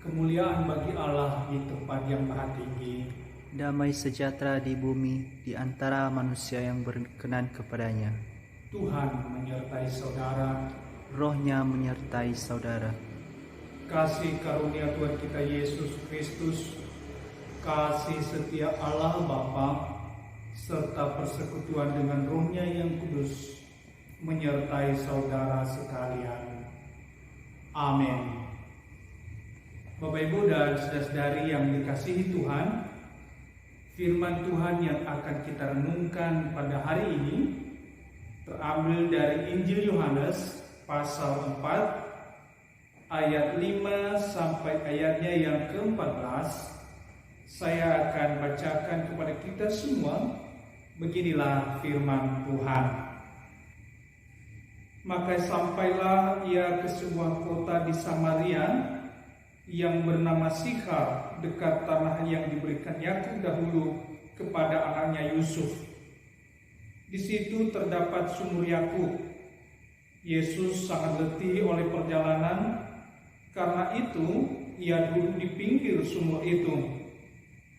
Kemuliaan bagi Allah di tempat yang maha tinggi. Damai sejahtera di bumi di antara manusia yang berkenan kepadanya. Tuhan menyertai saudara. Rohnya menyertai saudara. Kasih karunia Tuhan kita Yesus Kristus, kasih setia Allah Bapa, serta persekutuan dengan Roh-Nya yang kudus menyertai saudara sekalian. Amin. Bapak Ibu dan saudara-saudari yang dikasihi Tuhan, firman Tuhan yang akan kita renungkan pada hari ini terambil dari Injil Yohanes pasal 4 ayat 5 sampai ayatnya yang ke-14. Saya akan bacakan kepada kita semua. Beginilah firman Tuhan. Maka sampailah ia ke sebuah kota di Samaria yang bernama Sikhar, dekat tanah yang diberikan Yakub dahulu kepada anaknya Yusuf. Di situ terdapat sumur Yakub. Yesus sangat letih oleh perjalanan, karena itu ia duduk di pinggir sumur itu.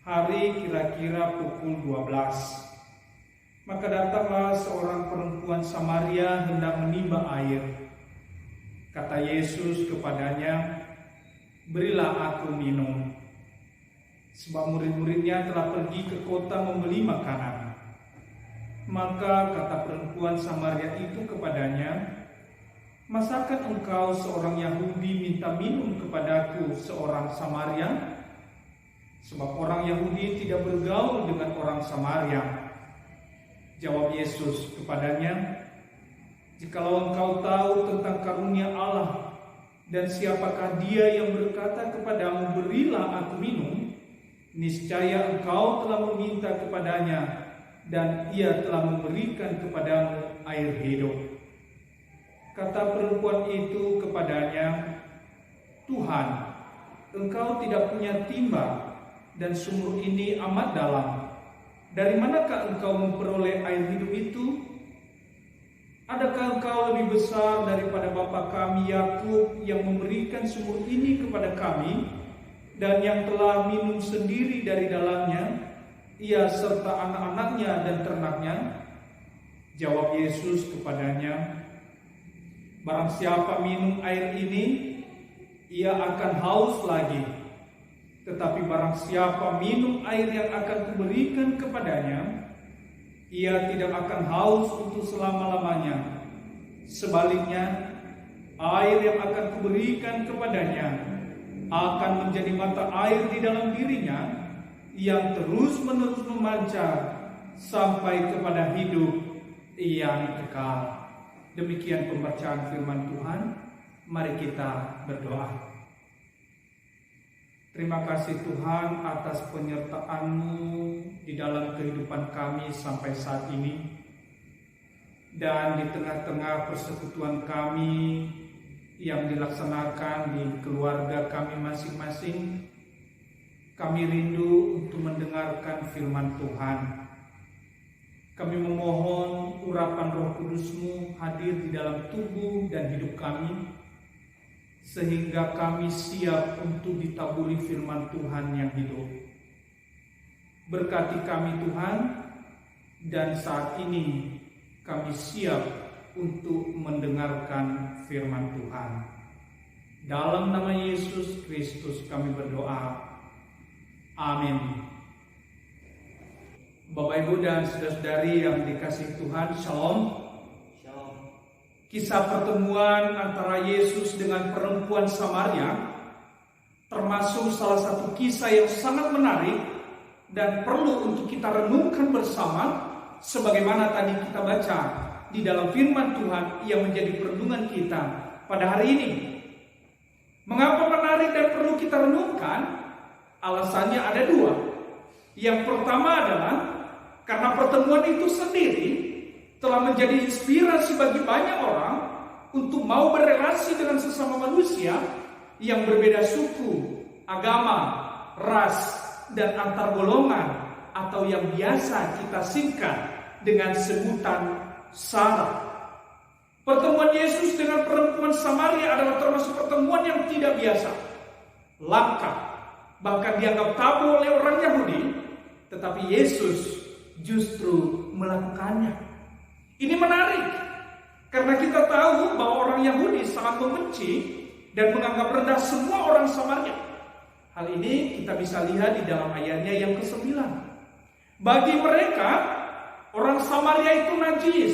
Hari kira-kira pukul 12. Maka datanglah seorang perempuan Samaria hendak menimba air. Kata Yesus kepadanya, "Berilah aku minum." Sebab murid-muridnya telah pergi ke kota membeli makanan. Maka kata perempuan Samaria itu kepadanya, "Masakan engkau seorang Yahudi minta minum kepadaku seorang Samaria? Sebab orang Yahudi tidak bergaul dengan orang Samaria." Jawab Yesus kepadanya, "Jikalau engkau tahu tentang karunia Allah dan siapakah dia yang berkata kepadamu, 'Berilah aku minum,' niscaya engkau telah meminta kepadanya dan ia telah memberikan kepadamu air hidup." Kata perempuan itu kepadanya, "Tuhan, engkau tidak punya timba dan sumur ini amat dalam. Dari manakah engkau memperoleh air hidup itu? Adakah engkau lebih besar daripada bapa kami Yakub yang memberikan sumur ini kepada kami dan yang telah minum sendiri dari dalamnya, ia serta anak-anaknya dan ternaknya?" Jawab Yesus kepadanya, "Barang siapa minum air ini, ia akan haus lagi. Tetapi barang siapa minum air yang akan kuberikan kepadanya, ia tidak akan haus untuk selama-lamanya. Sebaliknya, air yang akan kuberikan kepadanya akan menjadi mata air di dalam dirinya yang terus-menerus memancar sampai kepada hidup yang kekal." Demikian pembacaan firman Tuhan. Mari kita berdoa. Terima kasih Tuhan atas penyertaan-Mu di dalam kehidupan kami sampai saat ini. Dan di tengah-tengah persekutuan kami yang dilaksanakan di keluarga kami masing-masing, kami rindu untuk mendengarkan firman Tuhan. Kami memohon urapan Roh Kudus-Mu hadir di dalam tubuh dan hidup kami, sehingga kami siap untuk ditaburi firman Tuhan yang hidup. Berkati kami Tuhan, dan saat ini kami siap untuk mendengarkan firman Tuhan. Dalam nama Yesus Kristus kami berdoa. Amin. Bapak Ibu dan saudara-saudari yang dikasihi Tuhan, Shalom. Kisah pertemuan antara Yesus dengan perempuan Samaria termasuk salah satu kisah yang sangat menarik dan perlu untuk kita renungkan bersama, sebagaimana tadi kita baca di dalam firman Tuhan yang menjadi perenungan kita pada hari ini. Mengapa menarik dan perlu kita renungkan? Alasannya ada dua. Yang pertama adalah karena pertemuan itu sendiri telah menjadi inspirasi bagi banyak orang untuk mau berelasi dengan sesama manusia yang berbeda suku, agama, ras, dan antar golongan, atau yang biasa kita singkat dengan sebutan SARA. Pertemuan Yesus dengan perempuan Samaria adalah termasuk pertemuan yang tidak biasa. langka, bahkan dianggap tabu oleh orang Yahudi, tetapi Yesus justru melakukannya. Ini menarik, karena kita tahu bahwa orang Yahudi sangat membenci dan menganggap rendah semua orang Samaria. Hal ini kita bisa lihat di dalam ayatnya yang ke-9. Bagi mereka, orang Samaria itu najis.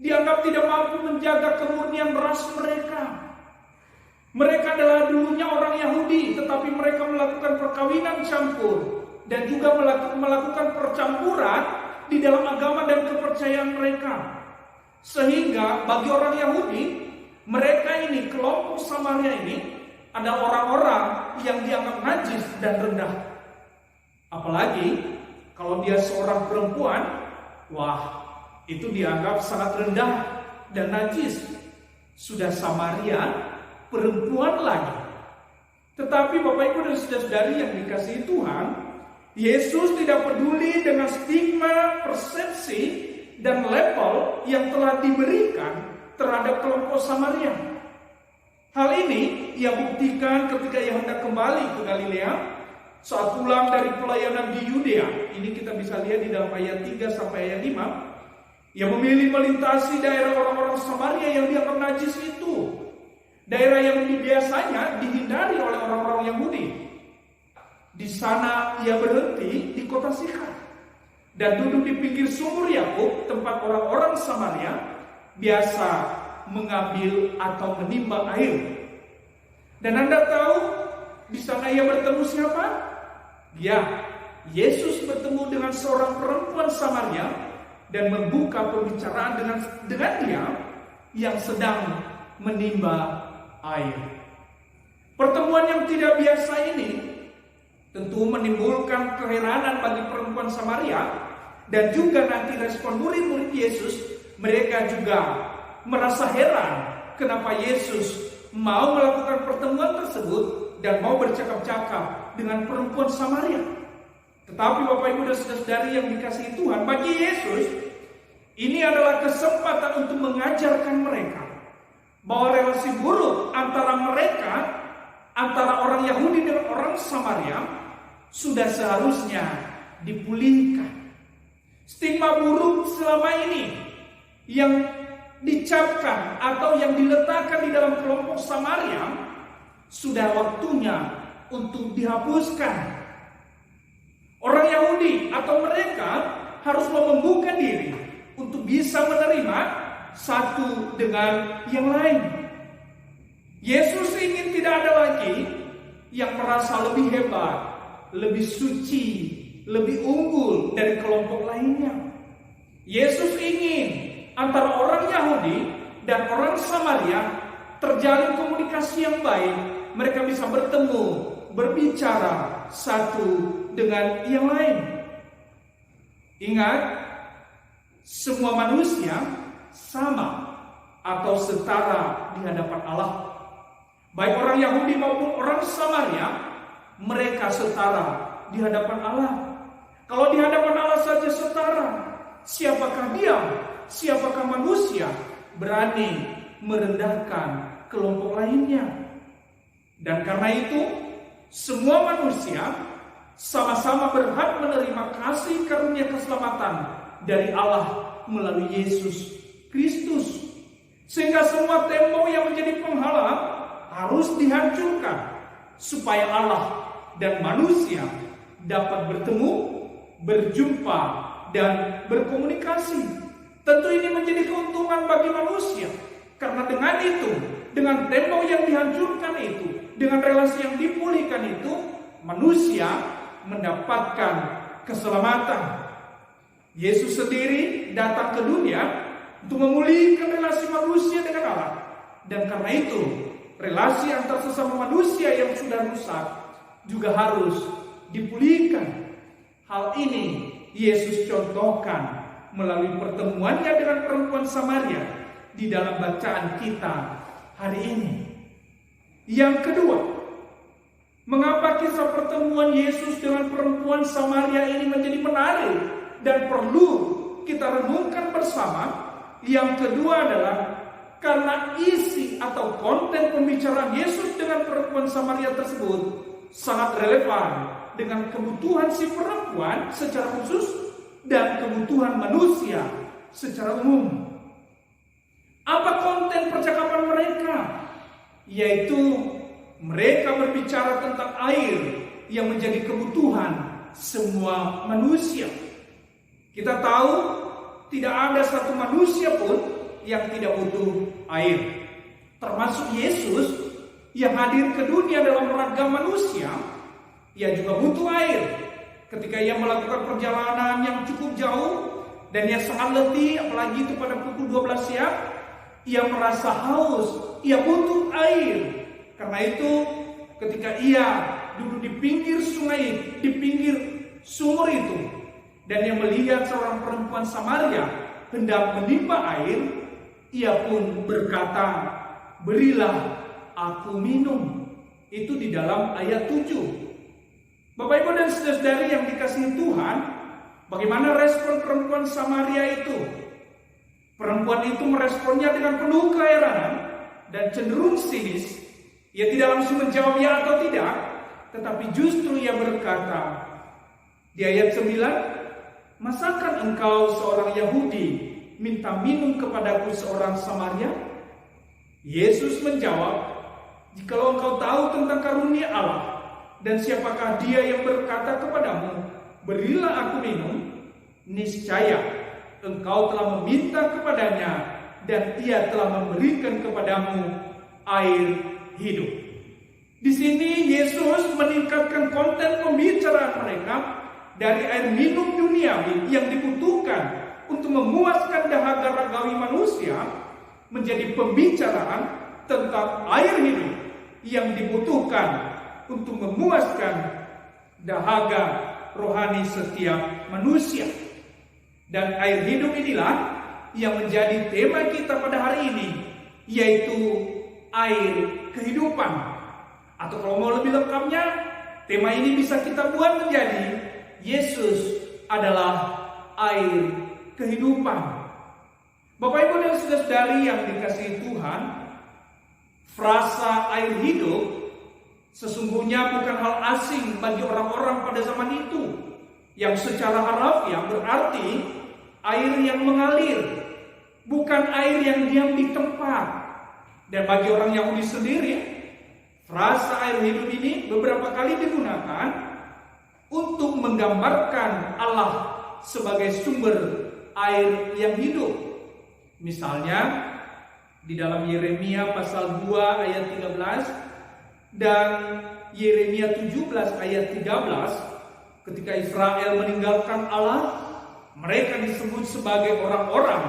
Dianggap tidak mampu menjaga kemurnian ras mereka. Mereka adalah dulunya orang Yahudi, tetapi mereka melakukan perkawinan campur dan juga melakukan percampuran di dalam agama dan kepercayaan mereka. Sehingga bagi orang Yahudi, mereka ini, kelompok Samaria ini, adalah orang-orang yang dianggap najis dan rendah. Apalagi kalau dia seorang perempuan, wah, itu dianggap sangat rendah dan najis. Sudah Samaria, perempuan lagi. Tetapi Bapak Ibu dan saudara-saudari yang dikasihi Tuhan, Yesus tidak peduli dengan stigma, persepsi, dan level yang telah diberikan terhadap kelompok Samaria. Hal ini ia buktikan ketika ia hendak kembali ke Galilea saat pulang dari pelayanan di Yudea. Ini kita bisa lihat di dalam ayat 3 sampai ayat 5. Ia memilih melintasi daerah orang-orang Samaria yang dianggap najis itu. Daerah yang biasanya dihindari oleh orang-orang Yahudi. Di sana ia berhenti di kota Sikhar dan duduk di pinggir sumur Yakub, tempat orang-orang Samaria biasa mengambil atau menimba air. Dan Anda tahu di sana ia bertemu siapa? Ya, Yesus bertemu dengan seorang perempuan Samaria dan membuka pembicaraan dengan dia yang sedang menimba air. Pertemuan yang tidak biasa ini tentu menimbulkan keheranan bagi perempuan Samaria dan juga nanti respon murid-murid Yesus. Mereka juga merasa heran kenapa Yesus mau melakukan pertemuan tersebut dan mau bercakap-cakap dengan perempuan Samaria. Tetapi Bapak Ibu dan saudara-saudari yang dikasihi Tuhan, bagi Yesus ini adalah kesempatan untuk mengajarkan mereka bahwa relasi buruk antara mereka, antara orang Yahudi dengan orang Samaria, sudah seharusnya dipulihkan. Stigma buruk selama ini yang dicapkan atau yang diletakkan di dalam kelompok Samaria sudah waktunya untuk dihapuskan. Orang Yahudi atau mereka harus membuka diri untuk bisa menerima satu dengan yang lain. Yesus ingin tidak ada lagi yang merasa lebih hebat, lebih suci, lebih unggul dari kelompok lainnya. Yesus ingin antara orang Yahudi dan orang Samaria terjalin komunikasi yang baik. Mereka bisa bertemu, berbicara satu dengan yang lain. Ingat, semua manusia sama atau setara di hadapan Allah. Baik orang Yahudi maupun orang Samaria, mereka setara di hadapan Allah. Kalau di hadapan Allah saja setara, siapakah dia, siapakah manusia berani merendahkan kelompok lainnya? Dan karena itu, semua manusia sama-sama berhak menerima kasih karunia keselamatan dari Allah melalui Yesus Kristus. Sehingga semua tembok yang menjadi penghalang harus dihancurkan supaya Allah dan manusia dapat bertemu, berjumpa, dan berkomunikasi. Tentu ini menjadi keuntungan bagi manusia, karena dengan itu, dengan tembok yang dihancurkan itu, dengan relasi yang dipulihkan itu, manusia mendapatkan keselamatan. Yesus sendiri datang ke dunia untuk memulihkan relasi manusia dengan Allah. Dan karena itu, relasi antar sesama manusia yang sudah rusak juga harus dipulihkan. Hal ini Yesus contohkan melalui pertemuannya dengan perempuan Samaria di dalam bacaan kita hari ini. Yang kedua, mengapa kisah pertemuan Yesus dengan perempuan Samaria ini menjadi menarik dan perlu kita renungkan bersama? Yang kedua adalah karena isi atau konten pembicaraan Yesus dengan perempuan Samaria tersebut sangat relevan dengan kebutuhan si perempuan secara khusus dan kebutuhan manusia secara umum. Apa konten percakapan mereka? Yaitu mereka berbicara tentang air yang menjadi kebutuhan semua manusia. Kita tahu tidak ada satu manusia pun yang tidak butuh air, termasuk Yesus yang hadir ke dunia dalam ragam manusia. Ia juga butuh air. Ketika ia melakukan perjalanan yang cukup jauh dan ia sangat letih, apalagi itu pada pukul 12 siang, ia merasa haus, ia butuh air. Karena itu ketika ia duduk di pinggir sungai, di pinggir sumur itu, dan ia melihat seorang perempuan Samaria hendak menimba air, ia pun berkata, "Berilah aku minum." Itu di dalam ayat 7. Bapak Ibu dan saudara-saudari yang dikasihi Tuhan, bagaimana respon perempuan Samaria itu? Perempuan itu meresponnya dengan penuh keheranan dan cenderung sinis. Ia tidak langsung menjawab ya atau tidak, tetapi justru ia berkata di ayat 9, "Masakan engkau seorang Yahudi minta minum kepadaku seorang Samaria?" Yesus menjawab, "Jikalau engkau tahu tentang karunia Allah dan siapakah dia yang berkata kepadamu, 'Berilah aku minum,' niscaya engkau telah meminta kepadanya dan ia telah memberikan kepadamu air hidup." Di sini Yesus meningkatkan konten pembicaraan mereka dari air minum duniawi yang dibutuhkan untuk memuaskan dahaga ragawi manusia menjadi pembicaraan tentang air hidup yang dibutuhkan untuk memuaskan dahaga rohani setiap manusia. Dan air hidup inilah yang menjadi tema kita pada hari ini, yaitu air kehidupan. Atau kalau mau lebih lengkapnya, tema ini bisa kita buat menjadi Yesus adalah air kehidupan. Bapak Ibu dan saudara-saudari yang dikasihi Tuhan, frasa air hidup sesungguhnya bukan hal asing bagi orang-orang pada zaman itu, yang secara harafiah berarti air yang mengalir, bukan air yang diam di tempat. Dan bagi orang Yahudi sendiri, frasa air hidup ini beberapa kali digunakan untuk menggambarkan Allah sebagai sumber air yang hidup. Misalnya di dalam Yeremia pasal 2 ayat 13 dan Yeremia 17 ayat 13, ketika Israel meninggalkan Allah, mereka disebut sebagai orang-orang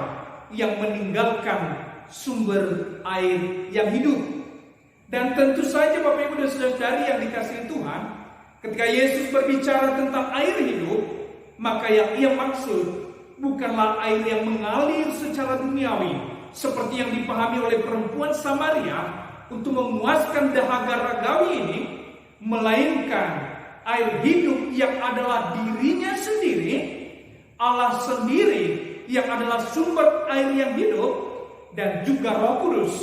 yang meninggalkan sumber air yang hidup. Dan tentu saja Bapak Ibu dan saudara-saudari yang dikasihi Tuhan, ketika Yesus berbicara tentang air hidup, maka yang ia maksud bukanlah air yang mengalir secara duniawi seperti yang dipahami oleh perempuan Samaria untuk memuaskan dahaga ragawi ini, melainkan air hidup yang adalah dirinya sendiri, Allah sendiri yang adalah sumber air yang hidup, dan juga Roh Kudus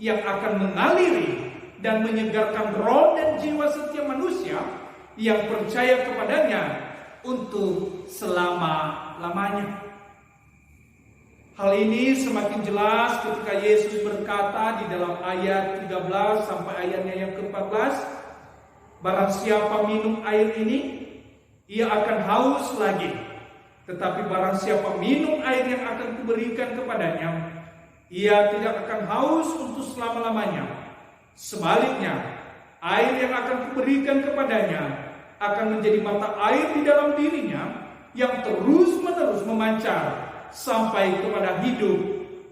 yang akan mengaliri dan menyegarkan roh dan jiwa setiap manusia yang percaya kepadanya untuk selama-lamanya. Hal ini semakin jelas ketika Yesus berkata di dalam ayat 13 sampai ayatnya yang ke-14, "Barang siapa minum air ini, ia akan haus lagi. Tetapi barang siapa minum air yang akan kuberikan kepadanya, ia tidak akan haus untuk selama-lamanya. Sebaliknya, air yang akan kuberikan kepadanya akan menjadi mata air di dalam dirinya yang terus-menerus memancar sampai kepada hidup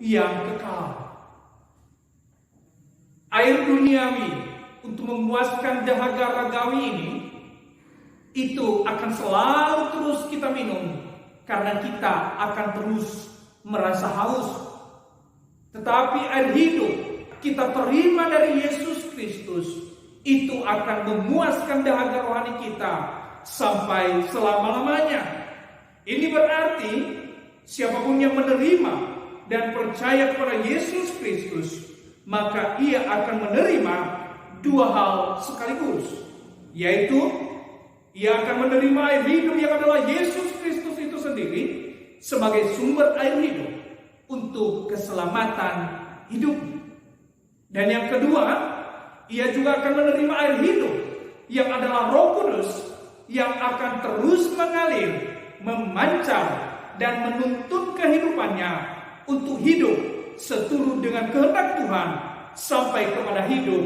yang kekal." Air duniawi untuk memuaskan dahaga ragawi ini, itu akan selalu terus kita minum karena kita akan terus merasa haus. Tetapi air hidup kita terima dari Yesus Kristus, itu akan memuaskan dahaga rohani kita sampai selama-lamanya. Ini berarti siapapun yang menerima dan percaya kepada Yesus Kristus, maka ia akan menerima dua hal sekaligus, yaitu ia akan menerima air hidup yang adalah Yesus Kristus itu sendiri sebagai sumber air hidup untuk keselamatan hidup. Dan yang kedua, ia juga akan menerima air hidup yang adalah Roh Kudus yang akan terus mengalir, memancar, dan menuntun kehidupannya untuk hidup seturut dengan kehendak Tuhan sampai kepada hidup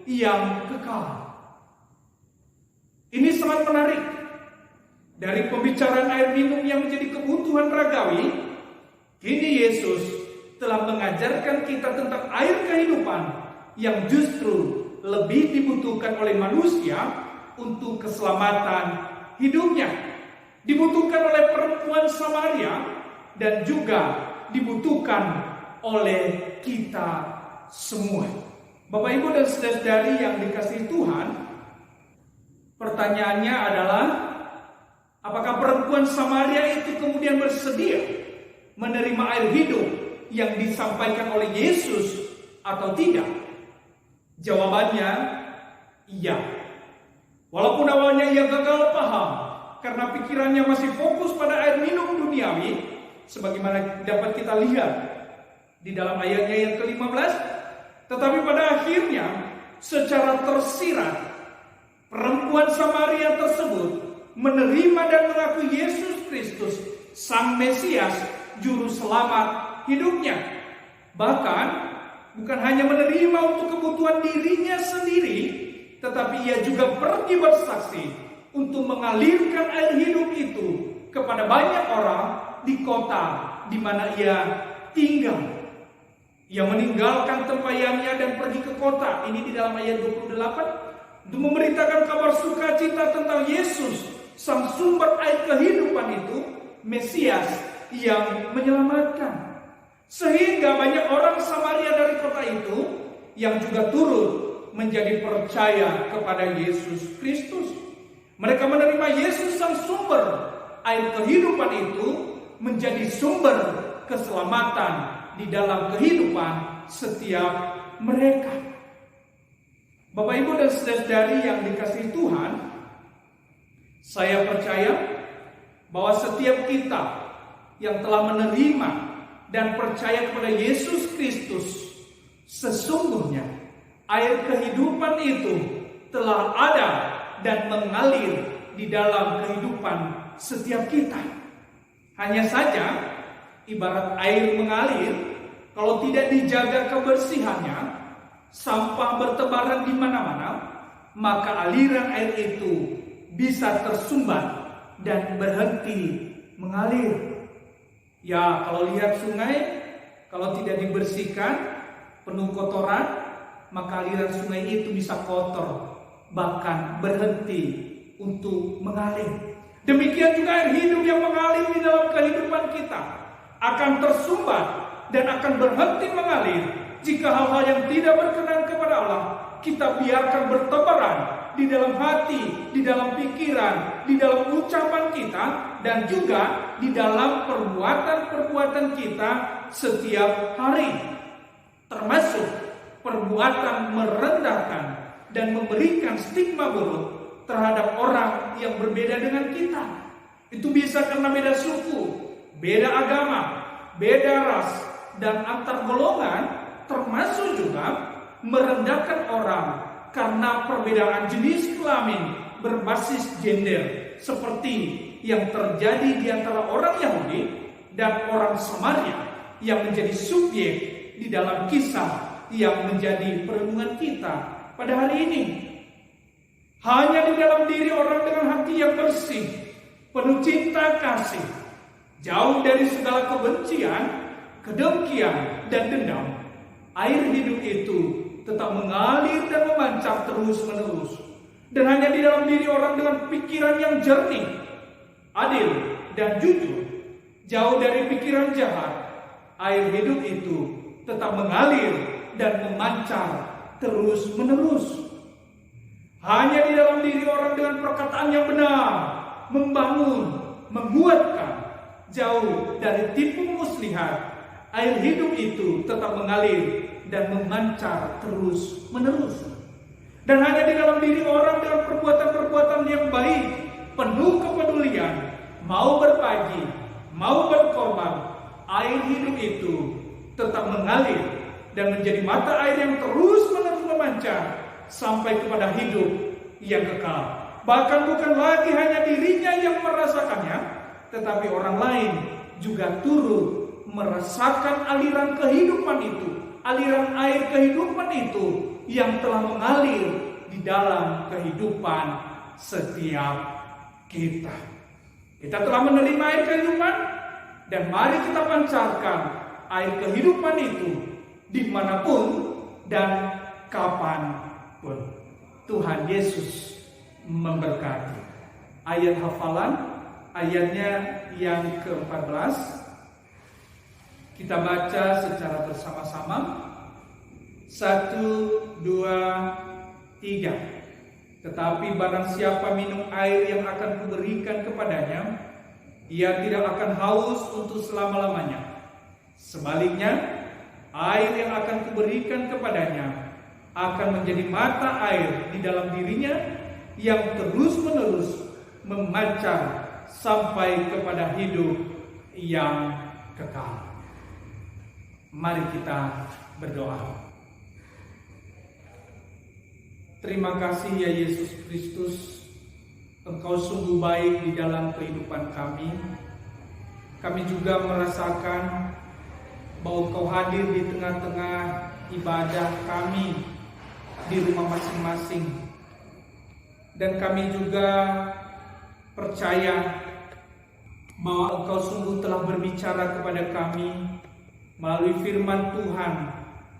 yang kekal. Ini sangat menarik. Dari pembicaraan air minum yang menjadi kebutuhan ragawi, kini Yesus telah mengajarkan kita tentang air kehidupan yang justru lebih dibutuhkan oleh manusia untuk keselamatan hidupnya. Dibutuhkan oleh perempuan Samaria dan juga dibutuhkan oleh kita semua. Bapak, Ibu, dan saudara-saudari yang dikasihi Tuhan, pertanyaannya adalah, apakah perempuan Samaria itu kemudian bersedia menerima air hidup yang disampaikan oleh Yesus atau tidak? Jawabannya iya. Walaupun awalnya ia gagal paham karena pikirannya masih fokus pada air minum duniawi, sebagaimana dapat kita lihat di dalam ayatnya yang ke-15, tetapi pada akhirnya secara tersirat perempuan Samaria tersebut menerima dan mengakui Yesus Kristus, Sang Mesias, Juru Selamat hidupnya. Bahkan bukan hanya menerima untuk kebutuhan dirinya sendiri, tetapi ia juga pergi bersaksi untuk mengalirkan air hidup itu kepada banyak orang di kota di mana ia tinggal. Ia meninggalkan tempayannya dan pergi ke kota. Ini di dalam ayat 28. Untuk memberitakan kabar sukacita tentang Yesus, Sang sumber air kehidupan itu, Mesias yang menyelamatkan. Sehingga banyak orang Samaria dari kota itu yang juga turut menjadi percaya kepada Yesus Kristus. Mereka menerima Yesus, Sang sumber air kehidupan itu, menjadi sumber keselamatan di dalam kehidupan setiap mereka. Bapak, Ibu, dan saudara-saudari yang dikasihi Tuhan, saya percaya bahwa setiap kita yang telah menerima dan percaya kepada Yesus Kristus, sesungguhnya air kehidupan itu telah ada dan mengalir di dalam kehidupan setiap kita. Hanya saja, ibarat air mengalir, kalau tidak dijaga kebersihannya, sampah bertebaran di mana-mana, maka aliran air itu bisa tersumbat dan berhenti mengalir. Ya, kalau lihat sungai, kalau tidak dibersihkan, penuh kotoran, maka aliran sungai itu bisa kotor, bahkan berhenti untuk mengalir. Demikian juga air hidup yang mengalir di dalam kehidupan kita akan tersumbat dan akan berhenti mengalir jika hal-hal yang tidak berkenan kepada Allah kita biarkan bertebaran di dalam hati, di dalam pikiran, di dalam ucapan kita, dan juga di dalam perbuatan-perbuatan kita setiap hari, termasuk perbuatan merendahkan dan memberikan stigma buruk terhadap orang yang berbeda dengan kita. Itu bisa karena beda suku, beda agama, beda ras, dan antar golongan, termasuk juga merendahkan orang karena perbedaan jenis kelamin berbasis gender, seperti yang terjadi di antara orang Yahudi dan orang Samaria yang menjadi subjek di dalam kisah yang menjadi perenungan kita pada hari ini. Hanya di dalam diri orang dengan hati yang bersih, penuh cinta kasih, jauh dari segala kebencian, kedengkian, dan dendam, air hidup itu tetap mengalir dan memancar terus-menerus. Dan hanya di dalam diri orang dengan pikiran yang jernih, adil, dan jujur, jauh dari pikiran jahat, air hidup itu tetap mengalir dan memancar terus-menerus. Hanya di dalam diri orang dengan perkataan yang benar, membangun, menguatkan, jauh dari tipu muslihat, air hidup itu tetap mengalir dan memancar terus-menerus. Dan hanya di dalam diri orang dengan perbuatan-perbuatan yang baik, penuh kepedulian, mau berbagi, mau berkorban, air hidup itu tetap mengalir dan menjadi mata air yang terus-menerus memancar sampai kepada hidup yang kekal. Bahkan bukan lagi hanya dirinya yang merasakannya, tetapi orang lain juga turut merasakan aliran kehidupan itu, aliran air kehidupan itu yang telah mengalir di dalam kehidupan setiap kita. Kita telah menerima air kehidupan, dan mari kita pancarkan air kehidupan itu dimanapun dan kapanpun. Tuhan Yesus memberkati. Ayat hafalan, ayatnya yang ke-14, kita baca secara bersama-sama. 1, 2, 3. Tetapi barang siapa minum air yang akan kuberikan kepadanya, ia tidak akan haus untuk selama-lamanya. Sebaliknya, air yang akan kuberikan kepadanya akan menjadi mata air di dalam dirinya yang terus-menerus memancar sampai kepada hidup yang kekal. Mari kita berdoa. Terima kasih ya Yesus Kristus, Engkau sungguh baik di dalam kehidupan kami. Kami juga merasakan bahwa Engkau hadir di tengah-tengah ibadah kami di rumah masing-masing. Dan kami juga percaya bahwa Engkau sungguh telah berbicara kepada kami melalui firman Tuhan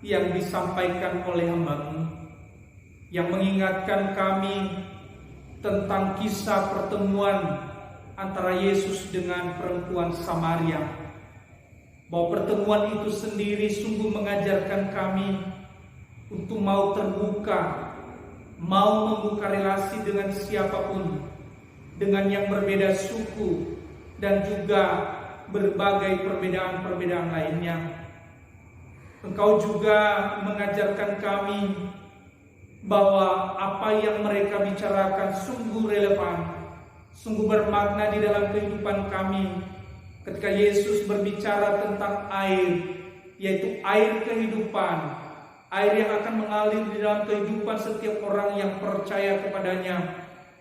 yang disampaikan oleh hamba-Mu, yang mengingatkan kami tentang kisah pertemuan antara Yesus dengan perempuan Samaria. Bahwa pertemuan itu sendiri sungguh mengajarkan kami untuk mau terbuka, mau membuka relasi dengan siapapun, dengan yang berbeda suku dan juga berbagai perbedaan-perbedaan lainnya. Engkau juga mengajarkan kami bahwa apa yang mereka bicarakan sungguh relevan, sungguh bermakna di dalam kehidupan kami. Ketika Yesus berbicara tentang air, yaitu air kehidupan, air yang akan mengalir di dalam kehidupan setiap orang yang percaya kepadanya,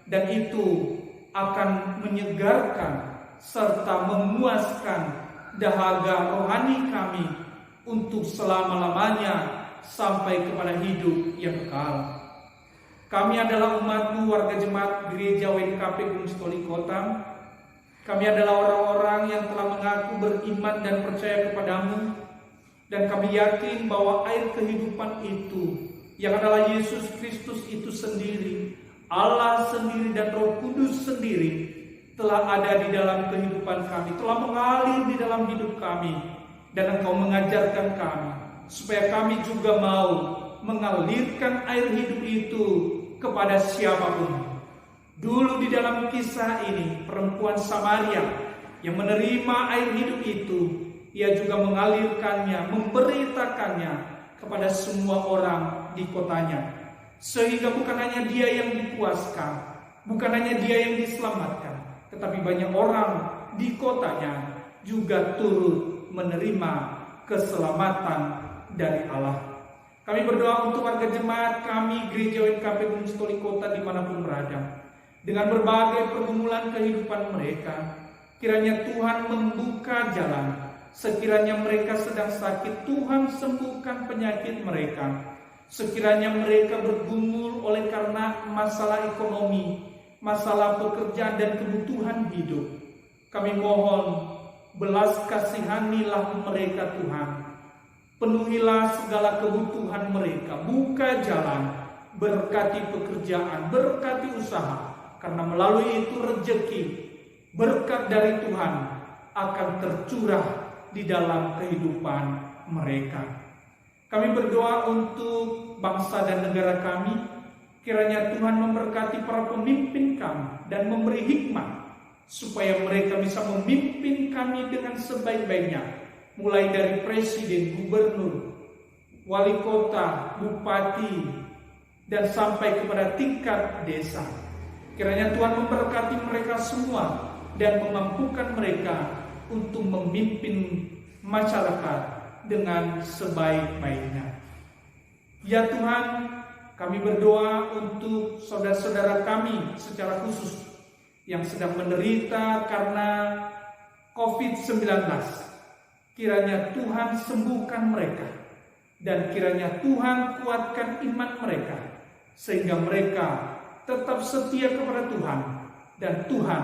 dan itu akan menyegarkan serta memuaskan dahaga rohani kami untuk selama-lamanya sampai kepada hidup yang kekal. Kami adalah umat-Mu, warga jemaat Gereja WKP Gunung Stoli Kota. Kami adalah orang-orang yang telah mengaku beriman dan percaya kepada-Mu, dan kami yakin bahwa air kehidupan itu, yang adalah Yesus Kristus itu sendiri, Allah sendiri dan Roh Kudus sendiri, telah ada di dalam kehidupan kami, telah mengalir di dalam hidup kami, dan Engkau mengajarkan kami supaya kami juga mau mengalirkan air hidup itu kepada siapapun. Dulu di dalam kisah ini, perempuan Samaria yang menerima air hidup itu, ia juga mengalirkannya, memberitakannya kepada semua orang di kotanya. Sehingga bukan hanya dia yang dipuaskan, bukan hanya dia yang diselamatkan, tetapi banyak orang di kotanya juga turut menerima keselamatan dari Allah. Kami berdoa untuk warga jemaat kami Gereja WKP Gunung Stoli Kota dimanapun berada, dengan berbagai pergumulan kehidupan mereka. Kiranya Tuhan membuka jalan. Sekiranya mereka sedang sakit, Tuhan sembuhkan penyakit mereka. Sekiranya mereka bergumul oleh karena masalah ekonomi, masalah pekerjaan dan kebutuhan hidup, kami mohon belas kasihanilah mereka Tuhan. Penuhilah segala kebutuhan mereka, buka jalan, berkati pekerjaan, berkati usaha, karena melalui itu rezeki, berkat dari Tuhan akan tercurah di dalam kehidupan mereka. Kami berdoa untuk bangsa dan negara kami, kiranya Tuhan memberkati para pemimpin kami dan memberi hikmat supaya mereka bisa memimpin kami dengan sebaik-baiknya, mulai dari presiden, gubernur, wali kota, bupati, dan sampai kepada tingkat desa. Kiranya Tuhan memberkati mereka semua dan memampukan mereka untuk memimpin masyarakat dengan sebaik-baiknya. Ya Tuhan, kami berdoa untuk saudara-saudara kami secara khusus yang sedang menderita karena COVID-19. Kiranya Tuhan sembuhkan mereka dan kiranya Tuhan kuatkan iman mereka sehingga mereka tetap setia kepada Tuhan dan Tuhan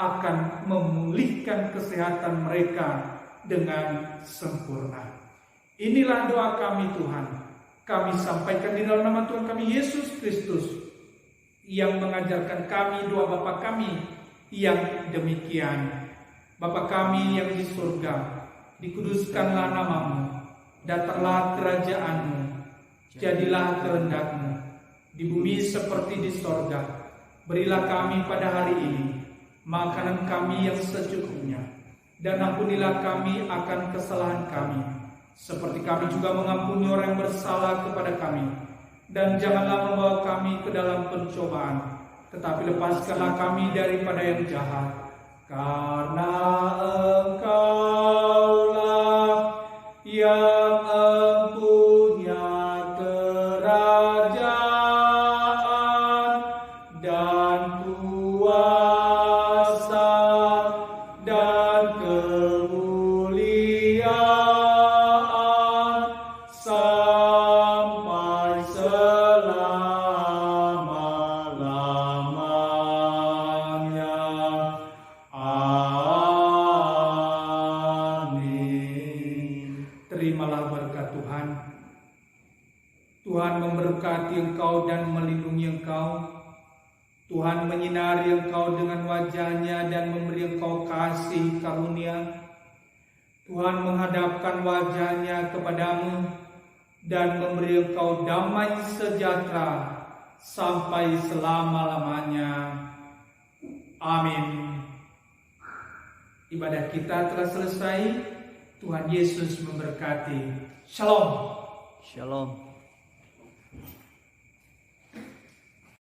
akan memulihkan kesehatan mereka dengan sempurna. Inilah doa kami Tuhan. Kami sampaikan di dalam nama Tuhan kami Yesus Kristus yang mengajarkan kami doa Bapa kami yang demikian. Bapa kami yang di surga, dikuduskanlah namamu, datanglah kerajaanmu, jadilah kehendakmu di bumi seperti di sorga. Berilah kami pada hari ini makanan kami yang secukupnya, dan ampunilah kami akan kesalahan kami, seperti kami juga mengampuni orang yang bersalah kepada kami. Dan janganlah membawa kami ke dalam pencobaan, tetapi lepaskanlah kami daripada yang jahat. Karena Engkaulah yang empunya kerajaan dan kuasa dan kemuliaan sampai selama-lamanya. Amin. Terimalah berkat Tuhan. Tuhan memberkati engkau dan melindungi engkau. Tuhan menyinari engkau dengan wajah-Nya dan memberi engkau kasih karunia. Tuhan menghadapkan wajah-Nya kepadamu dan memberi engkau damai sejahtera sampai selama-lamanya. Amin. Ibadah kita telah selesai. Tuhan Yesus memberkati. Shalom. Shalom.